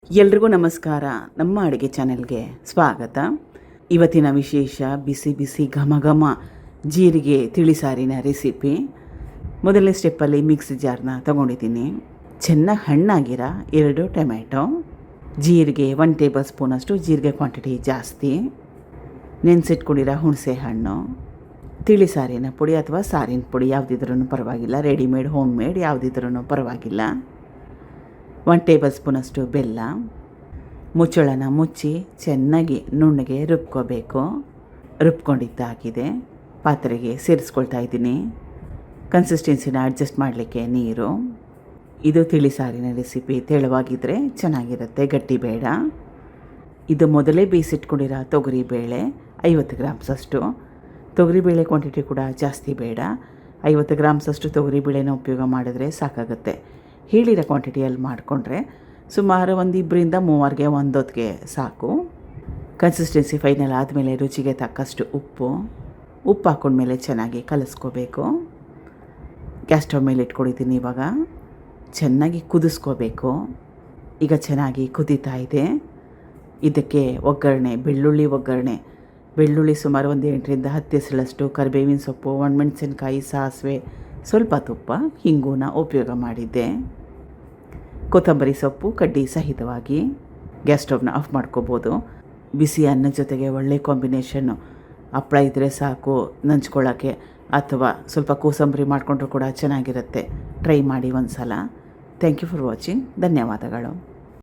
ಎಲ್ರಿಗೂ ನಮಸ್ಕಾರ. ನಮ್ಮ ಅಡುಗೆ ಚಾನೆಲ್ಗೆ ಸ್ವಾಗತ. ಇವತ್ತಿನ ವಿಶೇಷ ಬಿಸಿ ಬಿಸಿ ಘಮ ಘಮ ಜೀರಿಗೆ ತಿಳಿಸಾರಿನ ರೆಸಿಪಿ. ಮೊದಲನೇ ಸ್ಟೆಪ್ಪಲ್ಲಿ ಮಿಕ್ಸಿ ಜಾರ್ನ ತೊಗೊಂಡಿದ್ದೀನಿ. ಚೆನ್ನಾಗಿ ಹಣ್ಣಾಗಿರೋ 2 ಟೊಮೆಟೊ, ಜೀರಿಗೆ 1 ಟೇಬಲ್ ಸ್ಪೂನಷ್ಟು, ಜೀರಿಗೆ ಕ್ವಾಂಟಿಟಿ ಜಾಸ್ತಿ, ನೆನೆಸಿಟ್ಕೊಂಡಿರೋ ಹುಣಸೆ ಹಣ್ಣು, ತಿಳಿಸಾರಿನ ಪುಡಿ ಅಥವಾ ಸಾರಿನ ಪುಡಿ ಯಾವುದಿದ್ರೂ ಪರವಾಗಿಲ್ಲ, ರೆಡಿಮೇಡ್ ಹೋಮ್ ಮೇಡ್ ಯಾವುದಿದ್ರೂ ಪರವಾಗಿಲ್ಲ, 1 ಟೇಬಲ್ ಸ್ಪೂನಷ್ಟು ಬೆಲ್ಲ. ಮುಚ್ಚಳನ ಮುಚ್ಚಿ ಚೆನ್ನಾಗಿ ನುಣ್ಣಗೆ ರುಬ್ಕೋಬೇಕು. ರುಬ್ಕೊಂಡಿದ್ದಾಗಿದೆ. ಪಾತ್ರೆಗೆ ಸೇರಿಸ್ಕೊಳ್ತಾ ಇದ್ದೀನಿ. ಕನ್ಸಿಸ್ಟೆನ್ಸಿನ ಅಡ್ಜಸ್ಟ್ ಮಾಡಲಿಕ್ಕೆ ನೀರು. ಇದು ತಿಳಿಸಾರಿನ ರೆಸಿಪಿ. ತೆಳುವಾಗಿದ್ದರೆ ಚೆನ್ನಾಗಿರುತ್ತೆ, ಗಟ್ಟಿ ಬೇಡ. ಇದು ಮೊದಲೇ ಬೇಯಿಸಿಟ್ಕೊಂಡಿರೋ ತೊಗರಿಬೇಳೆ 50 ಗ್ರಾಮ್ಸಷ್ಟು. ತೊಗರಿಬೇಳೆ ಕ್ವಾಂಟಿಟಿ ಕೂಡ ಜಾಸ್ತಿ ಬೇಡ. 50 ಗ್ರಾಮ್ಸಷ್ಟು ತೊಗರಿಬೇಳೆನ ಉಪಯೋಗ ಮಾಡಿದ್ರೆ ಸಾಕಾಗುತ್ತೆ. ಹೇಳಿರೋ ಕ್ವಾಂಟಿಟಿಯಲ್ಲಿ ಮಾಡಿಕೊಂಡ್ರೆ ಸುಮಾರು 1 2ರಿಂದ 3 ಒಂದೊತ್ತಿಗೆ ಸಾಕು. ಕನ್ಸಿಸ್ಟೆನ್ಸಿ ಫೈನಲ್ ಆದಮೇಲೆ ರುಚಿಗೆ ತಕ್ಕಷ್ಟು ಉಪ್ಪು ಹಾಕ್ಕೊಂಡ್ಮೇಲೆ ಚೆನ್ನಾಗಿ ಕಲಿಸ್ಕೋಬೇಕು. ಗ್ಯಾಸ್ ಸ್ಟವ್ ಮೇಲೆ ಇಟ್ಕೊಂಡಿದ್ದೀನಿ. ಇವಾಗ ಚೆನ್ನಾಗಿ ಕುದಿಸ್ಕೋಬೇಕು. ಈಗ ಚೆನ್ನಾಗಿ ಕುದೀತಾ ಇದೆ. ಇದಕ್ಕೆ ಒಗ್ಗರಣೆ, ಬೆಳ್ಳುಳ್ಳಿ ಒಗ್ಗರಣೆ. ಬೆಳ್ಳುಳ್ಳಿ ಸುಮಾರು 8ರಿಂದ 10 ಎಸಳಷ್ಟು, ಕರಿಬೇವಿನ ಸೊಪ್ಪು, ಒಣಮೆಣಸಿನ್ಕಾಯಿ, ಸಾಸಿವೆ, ಸ್ವಲ್ಪ ತುಪ್ಪ, ಹಿಂಗುನ ಉಪಯೋಗ ಮಾಡಿದ್ದೆ. ಕೊತ್ತಂಬರಿ ಸೊಪ್ಪು ಕಡ್ಡಿ ಸಹಿತವಾಗಿ. ಗ್ಯಾಸ್ ಸ್ಟವ್ನ ಆಫ್ ಮಾಡ್ಕೋಬೋದು. ಬಿಸಿ ಅನ್ನದ ಜೊತೆಗೆ ಒಳ್ಳೆ ಕಾಂಬಿನೇಷನ್ನು. ಹಪ್ಪಳ ಇದ್ದರೆ ಸಾಕು ನಂಚ್ಕೊಳ್ಳೋಕ್ಕೆ, ಅಥವಾ ಸ್ವಲ್ಪ ಕೋಸಂಬರಿ ಮಾಡಿಕೊಂಡ್ರೂ ಕೂಡ ಚೆನ್ನಾಗಿರುತ್ತೆ. ಟ್ರೈ ಮಾಡಿ ಒಂದು ಸಲ. Thank you for watching. ಧನ್ಯವಾದಗಳು.